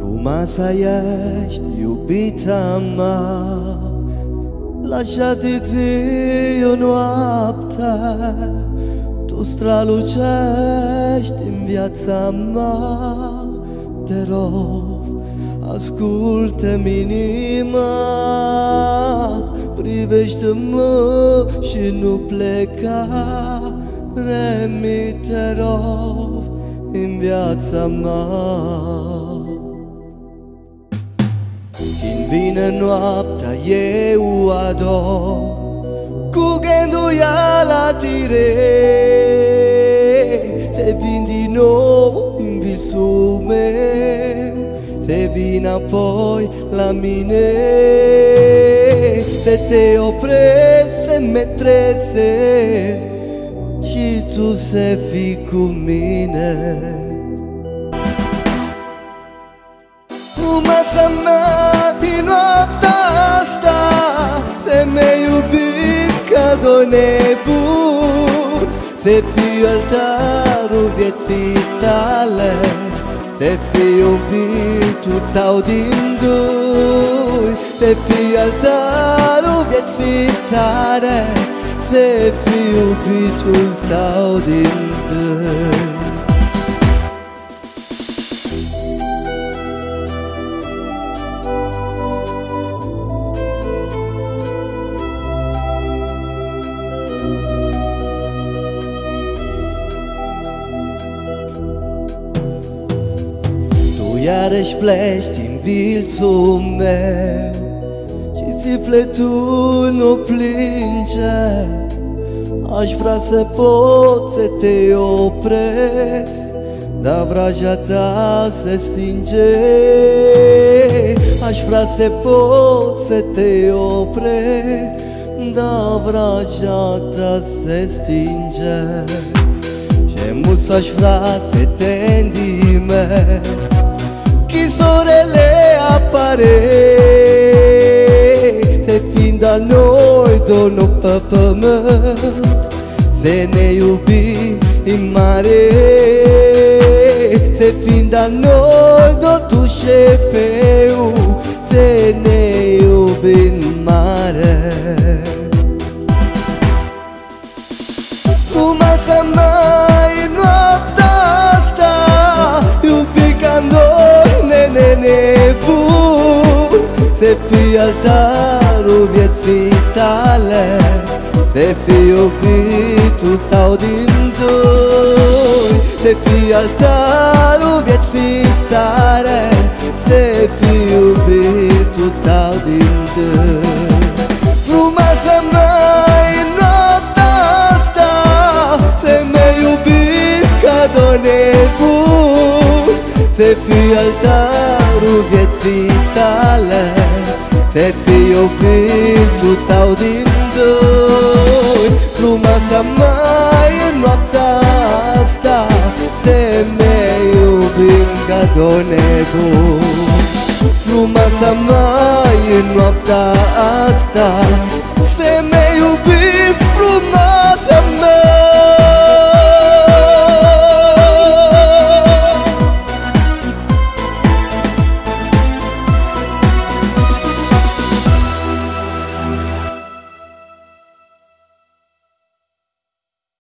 Frumoasa ești, iubita mea, lasciati Dio noapte, tu strălucești în viața mea. Te rog, ascultă-mi inima, privește-mă și nu pleca. Remi, te rog, în viața mea. Când vine noaptea eu ador, cu gânduiala tine, se vin din nou în visul meu, se vin apoi la mine, se te opresc, se me trezesc și tu să fii cu mine. Frumoasa mea, din noaptea asta să me iubim ca doi nebuni, să fiu altarul vieții tale, să fii iubitul tău din doi, să fii altarul vieții tale, să fii iubitul tău din doi. Iarăși pleci din visul meu și sufletul nu plânge. Aș vrea să pot să te opresc, dar vraja ta se stinge. Aș vrea să pot să te opresc, dar vraja ta se stinge. Și mult aș vrea să te îndimesc, chisorele apare, să fiind a noi domnul pe pământ, să ne iubim în mare, să fiind a noi domnul șefeu, să ne iubim în mare. Frumoasa mea, în noaptea asta, iubi ca noi nebun, să fii altarul vieții tale, să fii iubitul tău din doi, să fii altarul vieții tale, să fii iubitul tău din doi. Frumoasa mea, în noaptea asta să mă iubim ca doi nebuni, să fii altarul vieții tale, să fii iubitul tău din doi. Frumoasa mea, în noaptea asta să mă iubim ca doi nebuni. Frumoasa mea, în noaptea asta să mă